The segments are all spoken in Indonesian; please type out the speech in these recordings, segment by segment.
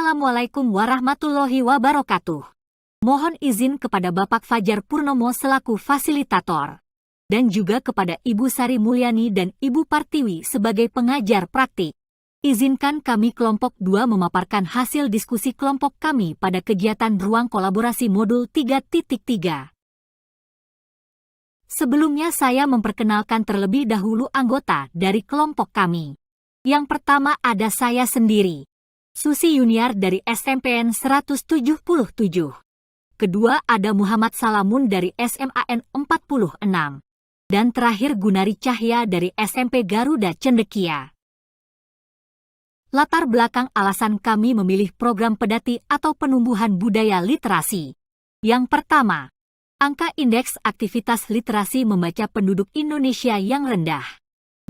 Assalamualaikum warahmatullahi wabarakatuh. Mohon izin kepada Bapak Fajar Purnomo selaku fasilitator, dan juga kepada Ibu Sari Mulyani dan Ibu Partiwi sebagai pengajar praktik. Izinkan kami kelompok 2 memaparkan hasil diskusi kelompok kami pada kegiatan Ruang Kolaborasi Modul 3.3. Sebelumnya saya memperkenalkan terlebih dahulu anggota dari kelompok kami. Yang pertama ada saya sendiri, Susi Yuniar dari SMPN 177. Kedua ada Muhammad Salamun dari SMAN 46. Dan terakhir Gunari Cahya dari SMP Garuda Cendekia. Latar belakang alasan kami memilih program pedati atau penumbuhan budaya literasi. Yang pertama, angka indeks aktivitas literasi membaca penduduk Indonesia yang rendah.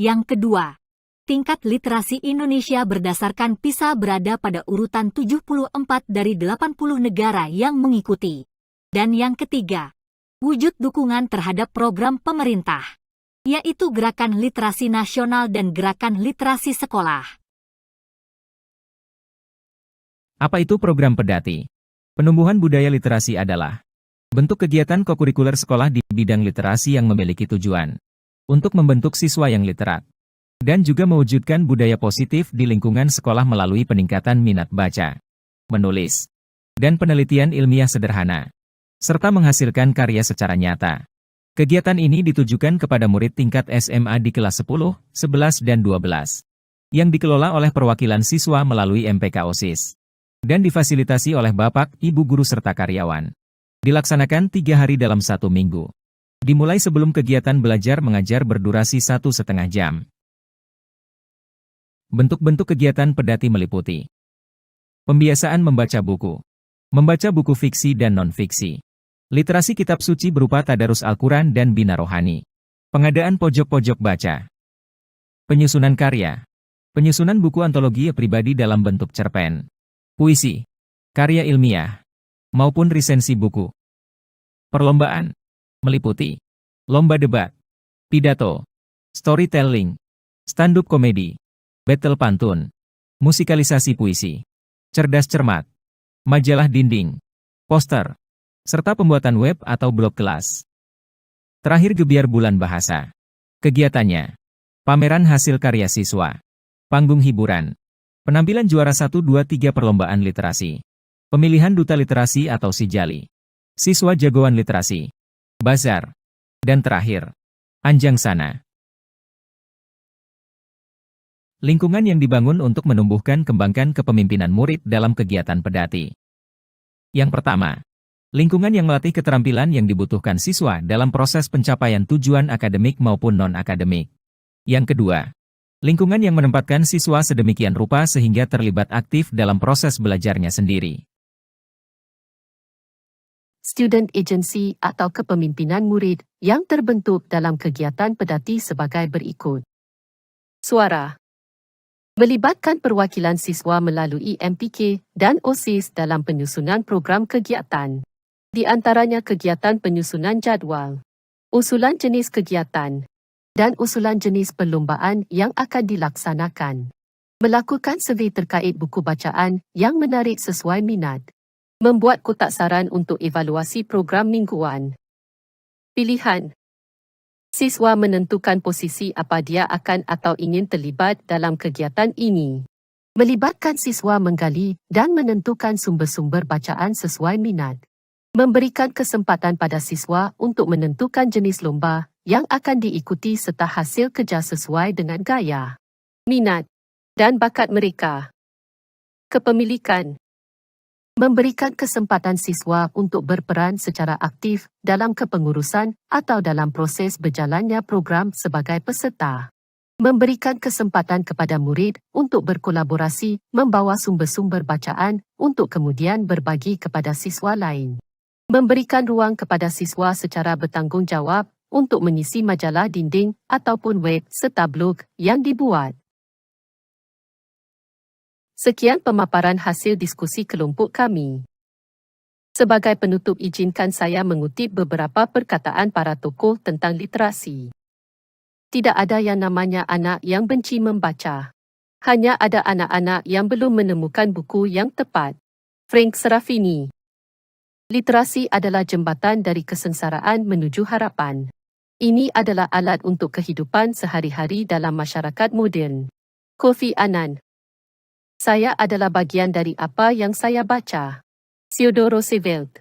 Yang kedua, tingkat literasi Indonesia berdasarkan PISA berada pada urutan 74 dari 80 negara yang mengikuti. Dan yang ketiga, wujud dukungan terhadap program pemerintah, yaitu Gerakan Literasi Nasional dan Gerakan Literasi Sekolah. Apa itu program pedati? Penumbuhan budaya literasi adalah bentuk kegiatan kokurikuler sekolah di bidang literasi yang memiliki tujuan untuk membentuk siswa yang literat, dan juga mewujudkan budaya positif di lingkungan sekolah melalui peningkatan minat baca, menulis, dan penelitian ilmiah sederhana, serta menghasilkan karya secara nyata. Kegiatan ini ditujukan kepada murid tingkat SMA di kelas 10, 11, dan 12, yang dikelola oleh perwakilan siswa melalui MPK OSIS, dan difasilitasi oleh Bapak, Ibu Guru serta karyawan. Dilaksanakan 3 hari dalam 1 minggu. Dimulai sebelum kegiatan belajar mengajar berdurasi 1,5 jam. Bentuk-bentuk kegiatan pedati meliputi pembiasaan membaca buku fiksi dan non-fiksi, literasi kitab suci berupa tadarus Al-Quran dan bina rohani, pengadaan pojok-pojok baca, penyusunan karya, penyusunan buku antologi pribadi dalam bentuk cerpen, puisi, karya ilmiah, maupun resensi buku. Perlombaan meliputi lomba debat, pidato, storytelling, stand-up komedi, battle pantun, musikalisasi puisi, cerdas cermat, majalah dinding, poster, serta pembuatan web atau blog kelas. Terakhir gebiar bulan bahasa. Kegiatannya, pameran hasil karya siswa, panggung hiburan, penampilan juara 1, 2, 3 perlombaan literasi, pemilihan duta literasi atau sijali, siswa jagoan literasi, bazar, dan terakhir, anjang sana. Lingkungan yang dibangun untuk menumbuhkan kembangkan kepemimpinan murid dalam kegiatan pedati. Yang pertama, lingkungan yang melatih keterampilan yang dibutuhkan siswa dalam proses pencapaian tujuan akademik maupun non-akademik. Yang kedua, lingkungan yang menempatkan siswa sedemikian rupa sehingga terlibat aktif dalam proses belajarnya sendiri. Student agency atau kepemimpinan murid yang terbentuk dalam kegiatan pedati sebagai berikut. Suara. Melibatkan perwakilan siswa melalui MPK dan OSIS dalam penyusunan program kegiatan. Di antaranya kegiatan penyusunan jadual, usulan jenis kegiatan, dan usulan jenis perlombaan yang akan dilaksanakan. Melakukan survei terkait buku bacaan yang menarik sesuai minat. Membuat kotak saran untuk evaluasi program mingguan. Pilihan. Siswa menentukan posisi apa dia akan atau ingin terlibat dalam kegiatan ini. Melibatkan siswa menggali dan menentukan sumber-sumber bacaan sesuai minat. Memberikan kesempatan pada siswa untuk menentukan jenis lomba yang akan diikuti serta hasil kerja sesuai dengan gaya, minat, dan bakat mereka. Kepemilikan. Memberikan kesempatan siswa untuk berperan secara aktif dalam kepengurusan atau dalam proses berjalannya program sebagai peserta. Memberikan kesempatan kepada murid untuk berkolaborasi membawa sumber-sumber bacaan untuk kemudian berbagi kepada siswa lain. Memberikan ruang kepada siswa secara bertanggungjawab untuk mengisi majalah dinding ataupun web serta blog yang dibuat. Sekian pemaparan hasil diskusi kelompok kami. Sebagai penutup izinkan saya mengutip beberapa perkataan para tokoh tentang literasi. Tidak ada yang namanya anak yang benci membaca. Hanya ada anak-anak yang belum menemukan buku yang tepat. Frank Serafini. Literasi adalah jembatan dari kesengsaraan menuju harapan. Ini adalah alat untuk kehidupan sehari-hari dalam masyarakat moden. Kofi Annan. Saya adalah bagian dari apa yang saya baca. Theodore Roosevelt.